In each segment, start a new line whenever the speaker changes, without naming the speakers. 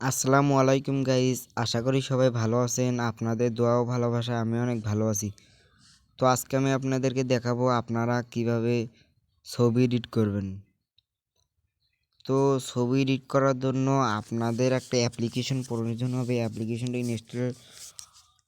আসসালামু আলাইকুম গাইস, আশা করি সবাই ভালো আছেন। আপনাদের দোয়া ও ভালোবাসায় আমি অনেক ভালো আছি। তো আজকে আমি আপনাদেরকে দেখাবো আপনারা কিভাবে ছবি এডিট করবেন। তো ছবি এডিট করার জন্য আপনাদের একটা অ্যাপ্লিকেশন প্রয়োজন হবে। অ্যাপ্লিকেশনটা ইনস্টল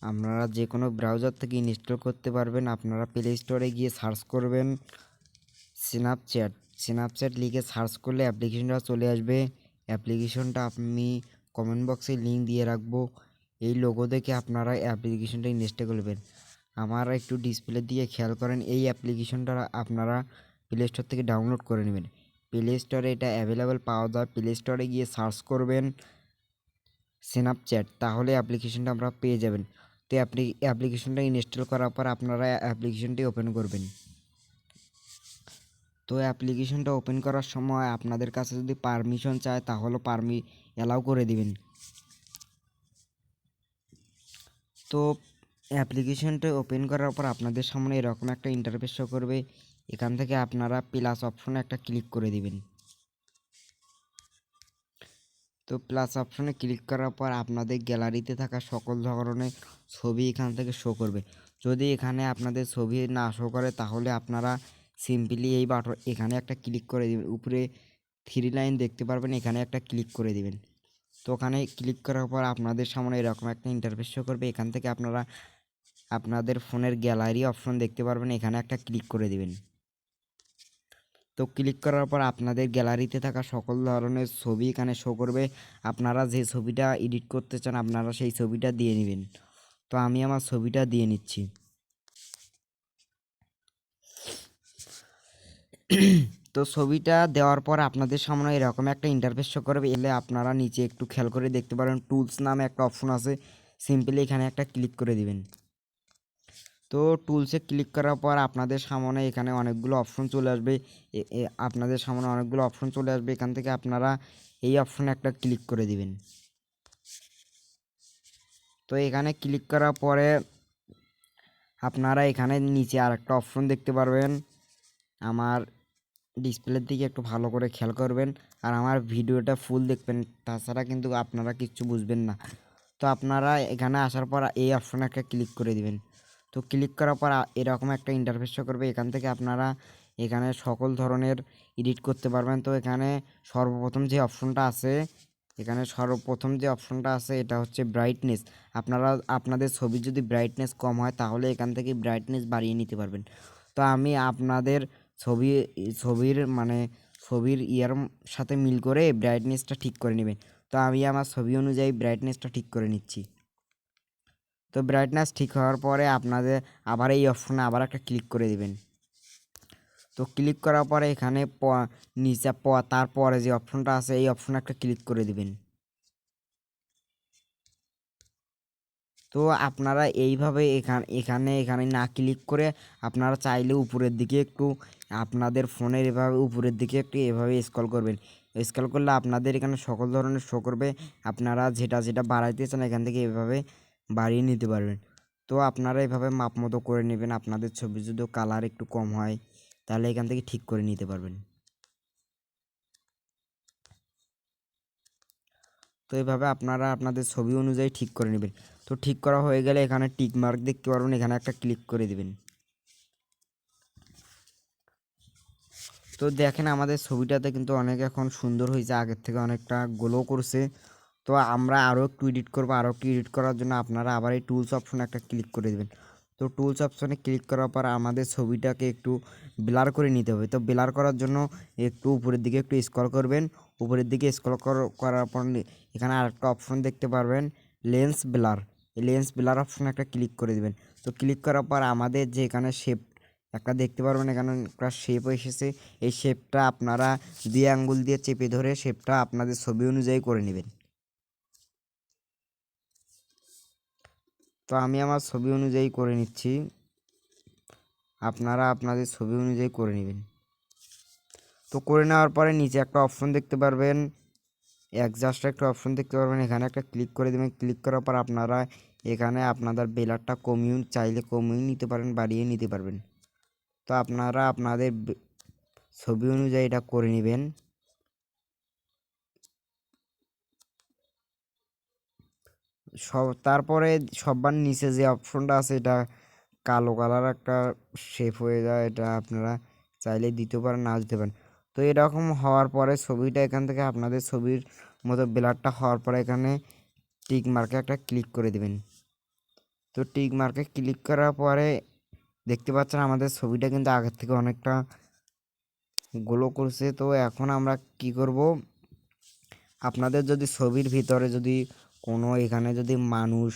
আপনারা যে কোনো ব্রাউজার থেকে ইনস্টল করতে পারবেন। আপনারা প্লে স্টোরে গিয়ে সার্চ করবেন স্ন্যাপচ্যাট লিখে সার্চ করলে অ্যাপ্লিকেশনটা চলে আসবে। অ্যাপ্লিকেশনটা আমি কমেন্ট বক্সে লিঙ্ক দিয়ে রাখবো। এই লোগো দেখে আপনারা অ্যাপ্লিকেশনটা ইনস্টল করবেন। আমার একটু ডিসপ্লে দিয়ে খেয়াল করেন, এই অ্যাপ্লিকেশনটা আপনারা প্লে স্টোর থেকে ডাউনলোড করে নেবেন। প্লে স্টোরে এটা অ্যাভেলেবেল পাওয়া যায়। প্লে স্টোরে গিয়ে সার্চ করবেন স্ন্যাপচ্যাট, তাহলে অ্যাপ্লিকেশনটা আপনারা পেয়ে যাবেন। তো অ্যাপ্লিকেশনটা ইনস্টল করার পর আপনারা অ্যাপ্লিকেশনটি ওপেন করবেন। তো অ্যাপ্লিকেশনটা ওপেন করার সময় আপনাদের কাছে যদি পারমিশন চায় তাহলে অ্যালাউ করে দিবেন। তো অ্যাপ্লিকেশনটা ওপেন করার পর আপনাদের সামনে এরকম একটা ইন্টারফেস শো করবে। এখান থেকে আপনারা প্লাস অপশনে একটা ক্লিক করে দিবেন। তো প্লাস অপশনে ক্লিক করার পর আপনাদের গ্যালারিতে থাকা সকল ধরনের ছবি এখান থেকে শো করবে। যদি এখানে আপনাদের ছবি না শো করে তাহলে আপনারা সিম্পলি এই বাটন এখানে একটা ক্লিক করে দিবেন। উপরে 3 লাইন দেখতে পারবেন, এখানে একটা ক্লিক করে দিবেন। তো ওখানে ক্লিক করার পর আপনাদের সামনে এরকম একটা ইন্টারফেস শো করবে। এখান থেকে আপনারা আপনাদের ফোনের গ্যালারি অপশন দেখতে পারবেন, এখানে একটা ক্লিক করে দিবেন। তো ক্লিক করার পর আপনাদের গ্যালারিতে থাকা সকল ধরনের ছবি এখানে শো করবে। আপনারা যে ছবিটা এডিট করতে চান আপনারা সেই ছবিটা দিয়ে নেবেন। তো আমি আমার ছবিটা দিয়ে নিচ্ছি। তো ছবিটা দেওয়ার পর আপনাদের সামনে এরকম একটা ইন্টারফেস শো করবে। এলে আপনারা নিচে একটু খেয়াল করে দেখতে পারেন টুলস নামে একটা অপশন আছে। সিম্পলি এখানে একটা ক্লিক করে দিবেন। তো টুলসে ক্লিক করার পর আপনাদের সামনে এখানে অনেকগুলো অপশন চলে আসবে। আপনাদের সামনে অনেকগুলো অপশন চলে আসবে। এখান থেকে আপনারা এই অপশনে একটা ক্লিক করে দিবেন। তো এখানে ক্লিক করার পরে আপনারা এখানে নিচে আরেকটা অপশন দেখতে পারবেন। আমার ডিসপ্লের দিকে একটু ভালো করে খেয়াল করবেন আর আমার ভিডিওটা ফুল দেখবেন, তাছাড়া কিন্তু আপনারা কিচ্ছু বুঝবেন না। তো আপনারা এখানে আসার পর এই অপশনে একটা ক্লিক করে দিবেন। তো ক্লিক করার পর এরকম একটা ইন্টারফেস শো করবে। এখান থেকে আপনারা এখানে সকল ধরনের এডিট করতে পারবেন। তো এখানে সর্বপ্রথম যে অপশনটা আছে এটা হচ্ছে ব্রাইটনেস। আপনারা আপনাদের ছবির যদি ব্রাইটনেস কম হয় তাহলে এখান থেকে ব্রাইটনেস বাড়িয়ে নিতে পারবেন। তো আমি আপনাদের ছবি ছবির মানে ছবির ইয়ার সাথে মিল করে ব্রাইটনেসটা ঠিক করে নেবেন। তো আমি আমার ছবি অনুযায়ী ব্রাইটনেসটা ঠিক করে নিচ্ছি। তো ব্রাইটনেস ঠিক হওয়ার পরে আপনাদের আবার এই অপশনে আবার একটা ক্লিক করে দিবেন। তো ক্লিক করার পরে এখানে নিচে তারপরে যে অপশনটা আছে এই অপশনে একটা ক্লিক করে দিবেন। তো আপনারা এইভাবে এখানে এখানে না ক্লিক করে আপনারা চাইলে উপরের দিকে একটু আপনাদের ফোনের এভাবে উপরের দিকে একটু এভাবে স্ক্রল করবেন। স্ক্রল করলে আপনাদের এখানে সকল ধরনের শো করবে। আপনারা যেটা যেটা বাড়াইতে চান এখান থেকে এভাবে বাড়িয়ে নিতে পারবেন। তো আপনারা এভাবে মাপ মতো করে নেবেন। আপনাদের ছবি যদি কালার একটু কম হয় তাহলে এখান থেকে ঠিক করে নিতে পারবেন। তো এইভাবে আপনারা আপনাদের ছবি অনুযায়ী ঠিক করে নেবেন। তো ঠিক করা হয়ে গেলে এখানে টিক মার্ক দেখতে পারবেন, এখানে একটা ক্লিক করে দেবেন। তো দেখেন আমাদের ছবিটাতে কিন্তু অনেক এখন সুন্দর হয়েছে, আগের থেকে অনেকটা গ্লো করছে। তো আমরা আরও একটু এডিট করবো। আরও একটু এডিট করার জন্য আপনারা আবার এই টুলস অপশনে একটা ক্লিক করে দেবেন। তো টুলস অপশনে ক্লিক করার পর আমাদের ছবিটাকে একটু ব্লার করে নিতে হবে। তো ব্লার করার জন্য একটু উপরের দিকে একটু স্ক্রল করবেন। উপরের দিকে স্ক্রল করার পর এখানে আরেকটা অপশন দেখতে পারবেন লেন্স ব্লার। এই লেন্স ব্লার অপশনে একটা ক্লিক করে দেবেন। তো ক্লিক করার পর আমাদের যে এখানে শেপ একটা দেখতে পারবেন, এখানে একটা শেপ এসেছে। এই শেপটা আপনারা 2 আঙ্গুল দিয়ে চেপে ধরে শেপটা আপনাদের ছবি অনুযায়ী করে নেবেন। তো আমি আমার ছবি অনুযায়ী করে নিচ্ছি, আপনারা আপনাদের ছবি অনুযায়ী করে নেবেন। তো করে নেওয়ার পরে নিচে একটা অপশন দেখতে পারবেন, অ্যাডজাস্ট একটা অপশন দেখতে পারবেন, এখানে একটা ক্লিক করে দেবেন। ক্লিক করার পর আপনারা এখানে আপনাদের বেলারটা চাইলে কমিয়ে নিতে পারেন, বাড়িয়ে নিতে পারবেন। তো আপনারা আপনাদের ছবি অনুযায়ী এটা করে নেবেন। তারপরে সবার নিচে যে অপশনটা আছে এটা কালো কালার একটা শেপ হয়ে যায়, এটা আপনারা চাইলে দিতে পারেন, না দিতে পারেন। তো এরকম হওয়ার পরে ছবিটা এখান থেকে আপনাদের ছবির মতো ব্লারটা হওয়ার পরে এখানে টিক মার্কে একটা ক্লিক করে দেবেন। তো টিক মার্কে ক্লিক করার পরে দেখতে পাচ্ছেন আমাদের ছবিটা কিন্তু আগের থেকে অনেকটা গ্লো করছে। তো এখন আমরা কি করব, আপনাদের যদি ছবির ভিতরে যদি কোনো এখানে যদি মানুষ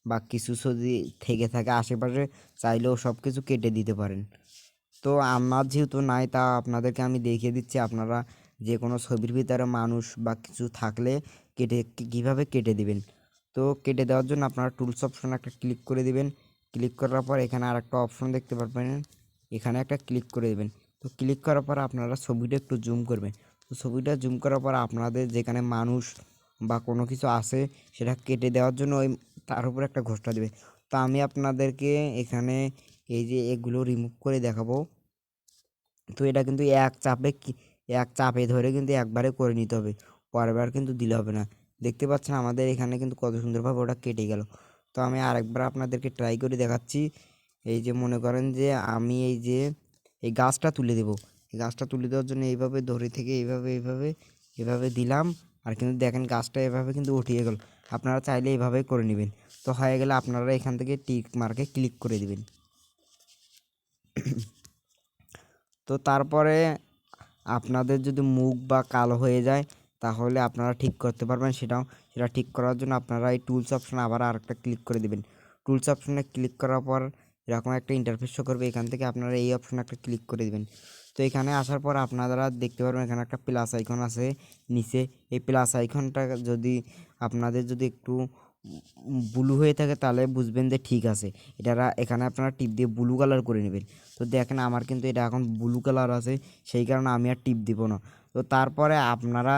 বা কিছু যদি থেকে থাকে আশেপাশে, চাইলেও সব কিছু কেটে দিতে পারেন। তো আমার যেহেতু নাই, তা আপনাদেরকে আমি দেখিয়ে দিচ্ছি আপনারা যে কোনো ছবির ভিতরে মানুষ বা কিছু থাকলে কীভাবে কেটে দিবেন। তো কেটে দেওয়ার জন্য আপনারা টুলস অপশন একটা ক্লিক করে দিবেন। ক্লিক করার পর এখানে আরেকটা অপশন দেখতে পারবেন, এখানে একটা ক্লিক করে দেবেন। তো ক্লিক করার পর আপনারা ছবিটা একটু জুম করবেন। তো ছবিটা জুম করার পর আপনাদের যেখানে মানুষ বা কোনো কিছু আছে সেটা কেটে দেওয়ার জন্য ওই তার উপর একটা ঘষটা দেবে। তো আমি আপনাদেরকে এখানে এই যে এগুলো রিমুভ করে দেখাবো। তো এটা কিন্তু এক চাপে ধরে কিন্তু একবারে করে নিতে হবে, পরের বার কিন্তু দিলে হবে না। দেখতে পাচ্ছেন আমাদের এখানে কিন্তু কত সুন্দরভাবে ওটা কেটে গেল। তো আমি আরেকবার আপনাদেরকে ট্রাই করে দেখাচ্ছি। এই যে মনে করেন যে আমি এই গাছটা তুলে দেবো, এই গাছটা তুলে দেওয়ার জন্য এইভাবে ধরে থেকে এইভাবে দিলাম, আর কিন্তু দেখেন গাছটা এভাবে কিন্তু উঠিয়ে গেল। আপনারা চাইলে এইভাবেই করে নেবেন। তো হয়ে গেলে আপনারা এখান থেকে টিক মার্কে ক্লিক করে দিবেন। তো তারপরে আপনাদের যদি মুখ বা কালো হয়ে যায় তাহলে আপনারা ঠিক করতে পারবেন। সেটা ঠিক করার জন্য আপনারা এই টুলস অপশনে আবার আরেকটা ক্লিক করে দেবেন। টুলস অপশনে ক্লিক করার পর এরকম একটা ইন্টারফেস শো করবে, এখান থেকে আপনারা এই অপশনে একটা ক্লিক করে দেবেন। তো এখানে আসার পর আপনারা দেখতে পারবেন এখানে একটা প্লাস আইকন আছে নিচে। এই প্লাস আইকনটা যদি আপনাদের যদি একটু ব্লু হয়ে থাকে তাহলে বুঝবেন যে ঠিক আছে, এখানে আপনারা টিপ দিয়ে ব্লু কালার করে নেবেন। তো দেখেন আমার কিন্তু এটা এখন ব্লু কালার আছে, সেই কারণে আমি আর টিপ দিব না। তো তারপরে আপনারা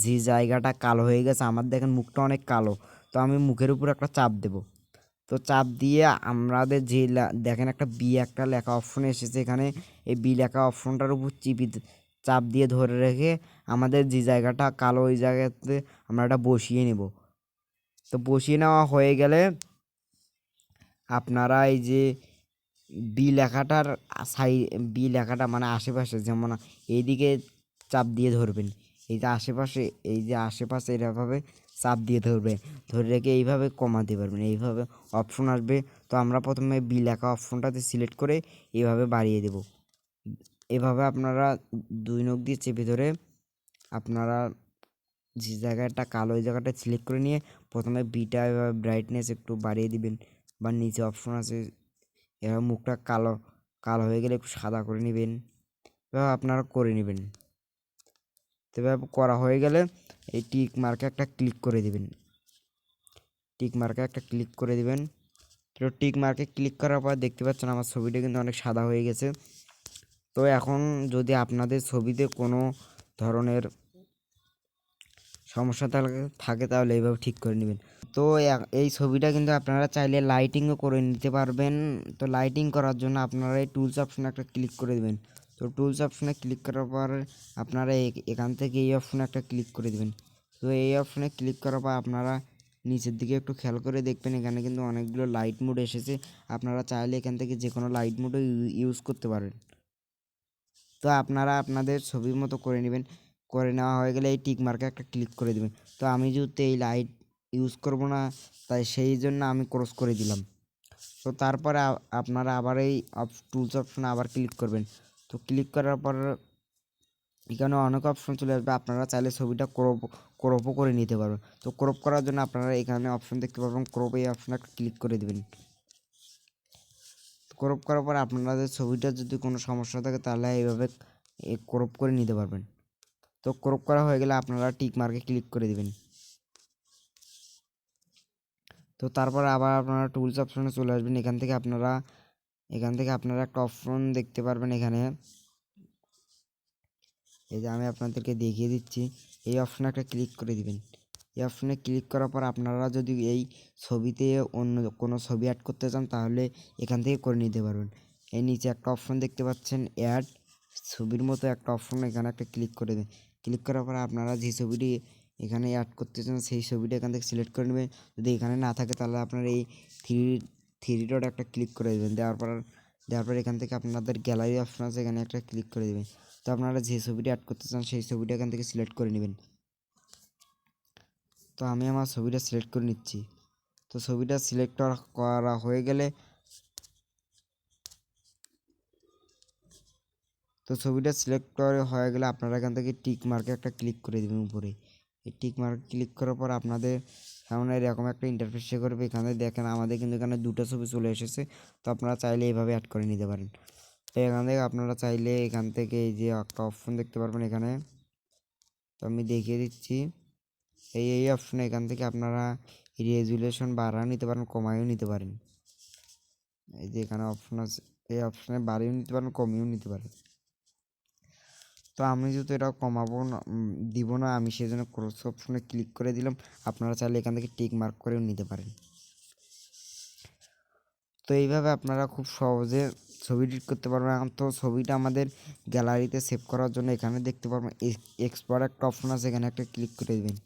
যে জায়গাটা কালো হয়ে গেছে, আমার দেখেন মুখটা অনেক কালো, তো আমি মুখের উপর একটা চাপ দেব। তো চাপ দিয়ে আমাদের দেখেন একটা একটা লেখা অপশন এসেছে এখানে, এই লেখা অপশনটার উপর চাপ দিয়ে ধরে রেখে আমাদের যে জায়গাটা কালো ওই জায়গাতে আমরা এটা বসিয়ে নেব। তো বসিয়ে নেওয়া হয়ে গেলে আপনারা এই যে লেখাটার লেখাটা মানে আশেপাশে, যেমন এইদিকে চাপ দিয়ে ধরবেন, এই যে আশেপাশে এভাবে চাপ দিয়ে ধরবেন, ধরে রেখে এইভাবে কমাতে পারবেন, এইভাবে অপশন আসবে। তো আমরা প্রথমে লেখা অপশনটাতে সিলেক্ট করে এইভাবে বাড়িয়ে দেব। এভাবে আপনারা দুই নখ দিয়ে চেপে ধরে আপনারা যে জায়গাটা কালো ওই জায়গাটা সিলেক্ট করে নিয়ে প্রথমে এভাবে ব্রাইটনেস একটু বাড়িয়ে দিবেন, বা নিচে অপশন আছে এভাবে মুখটা কালো কালো হয়ে গেলে একটু সাদা করে নেবেন, এভাবে আপনারা করে নেবেন। তো এভাবে করা হয়ে গেলে এই টিক মার্কে একটা ক্লিক করে দিবেন। তো টিক মার্কে ক্লিক করার পর দেখতে পাচ্ছেন আমার ছবিটা কিন্তু অনেক সাদা হয়ে গেছে। তো এখন যদি আপনাদের ছবিতে কোনো ধরনের সমস্যা থাকে তাহলে এইভাবে ঠিক করে নেবেন। তো এই ছবিটা কিন্তু আপনারা চাইলে লাইটিংও করে নিতে পারবেন। তো লাইটিং করার জন্য আপনারা এই টুলস অপশনে একটা ক্লিক করে দেবেন। তো টুলস অপশনে ক্লিক করার পর আপনারা এখান থেকে এই অপশনে একটা ক্লিক করে দেবেন। তো এই অপশনে ক্লিক করার পর আপনারা নিচের দিকে একটু খেয়াল করে দেখবেন, এখানে কিন্তু অনেকগুলো লাইট মোড এসেছে। আপনারা চাইলে এখান থেকে যে কোনো লাইট মোডও ইউজ করতে পারেন। তো আপনারা আপনাদের ছবির মতো করে নেবেন। করে নেওয়া হয়ে গেলে এই টিক মার্কে একটা ক্লিক করে দেবেন। তো আমি যেহেতু এই লাইট ইউজ করব না, তাই সেই জন্য আমি ক্রস করে দিলাম। তো তারপরে আপনারা আবার এই টুলস অপশনে আবার ক্লিক করবেন। তো ক্লিক করার পর এখানে অনেক অপশন চলে আসবে, আপনারা চাইলে ছবিটা ক্রপও করে নিতে পারবেন। তো ক্রপ করার জন্য আপনারা এখানে অপশন দেখতে পাবেন, ক্রপ, এই অপশনে একটা ক্লিক করে দেবেন। ক্রপ করার পর আপনাদের ছবিটা যদি কোনো সমস্যা থাকে তাহলে এইভাবে ক্রপ করে নিতে পারবেন। তো ক্রপ করা হয়ে গেলে আপনারা টিক মার্কে ক্লিক করে দিবেন। তো তারপর আবার আপনারা টুলস অপশনে চলে আসবেন। এখান থেকে আপনারা একটা অপশন দেখতে পারবেন এখানে, এই যে আমি আপনাদেরকে দেখিয়ে দিচ্ছি, এই অপশনে একটা ক্লিক করে দিবেন। এই অপশনে ক্লিক করার পর আপনারা যদি এই ছবিতে অন্য কোনো ছবি অ্যাড করতে চান তাহলে এখান থেকে করে নিতে পারবেন। এই নিচে একটা অপশন দেখতে পাচ্ছেন অ্যাড ছবির মতো একটা অপশন, এখানে একটা ক্লিক করে দেবেন। ক্লিক করার পর আপনারা যে ছবিটি এখানে অ্যাড করতে চান সেই ছবিটা এখান থেকে সিলেক্ট করে নেবেন। যদি এখানে না থাকে তাহলে আপনার এই থ্রি থ্রি ডট একটা ক্লিক করে দেবেন। দেওয়ার পর এখান থেকে আপনাদের গ্যালারি অপশন আছে, এখানে একটা ক্লিক করে দেবেন। তো আপনারা যে ছবিটা অ্যাড করতে চান সেই ছবিটা এখান থেকে সিলেক্ট করে নেবেন। তো আমি আমার ছবিটা সিলেক্ট করে নিচ্ছি। তো ছবিটা সিলেক্ট করা হয়ে গেলে আপনারা এখান থেকে টিক মার্কে একটা ক্লিক করে দেবেন উপরে। এই টিক মার্ক ক্লিক করার পর আপনাদের সামনে এরকম একটা ইন্টারফেস শো করবে। এখানে দেখেন আমাদের কিন্তু এখানে দুটো ছবি চলে এসেছে। তো আপনারা চাইলে এইভাবে অ্যাড করে নিতে পারেন। তো এখান থেকে আপনারা চাইলে এখান থেকে এই যে একটা অপশন দেখতে পারবেন এখানে, তো আমি দেখিয়ে দিচ্ছি। এই অপশনে এখান থেকে আপনারা রেজুলেশন বাড়াও নিতে পারেন, কমায়ও নিতে পারেন। এই যে এখানে অপশন আছে, এই অপশনে বাড়িয়েও নিতে পারেন, কমিয়েও নিতে পারেন। তো আমি যেহেতু এটা কমাবো না, দিব না, আমি সেই জন্য ক্রস অপশনে ক্লিক করে দিলাম। আপনারা চাইলে এখান থেকে টিক মার্ক করেও নিতে পারেন। তো এইভাবে আপনারা খুব সহজে ছবি এডিট করতে পারবেন। এখন তো ছবিটা আমাদের গ্যালারিতে সেভ করার জন্য এখানে দেখতে পারবেন এক্সপোর্ট একটা অপশন আছে, এখানে একটা ক্লিক করে দেবেন।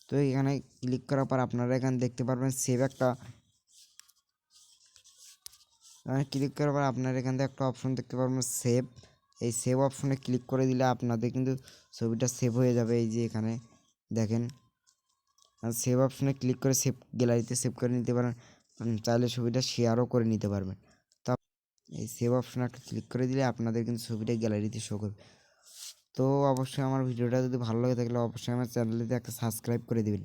তো এখানে ক্লিক করার পর আপনারা এখানে দেখতে পারবেন সেভ একটা, ক্লিক করার পর আপনারা এখান থেকে একটা অপশন দেখতে পারবেন সেভ। এই সেভ অপশনে ক্লিক করে দিলে আপনাদের কিন্তু ছবিটা সেভ হয়ে যাবে। এই যে এখানে দেখেন, সেভ অপশনে ক্লিক করে সেভ গ্যালারিতে সেভ করে নিতে পারেন। চাইলে ছবিটা শেয়ারও করে নিতে পারবেন। তো এই সেভ অপশনে একটা ক্লিক করে দিলে আপনাদের কিন্তু ছবিটা গ্যালারিতে শো করবে। তো অবশ্যই আমার ভিডিওটা যদি ভালো লাগে থাকলে অবশ্যই আমার চ্যানেলটিতে একটা সাবস্ক্রাইব করে দেবেন।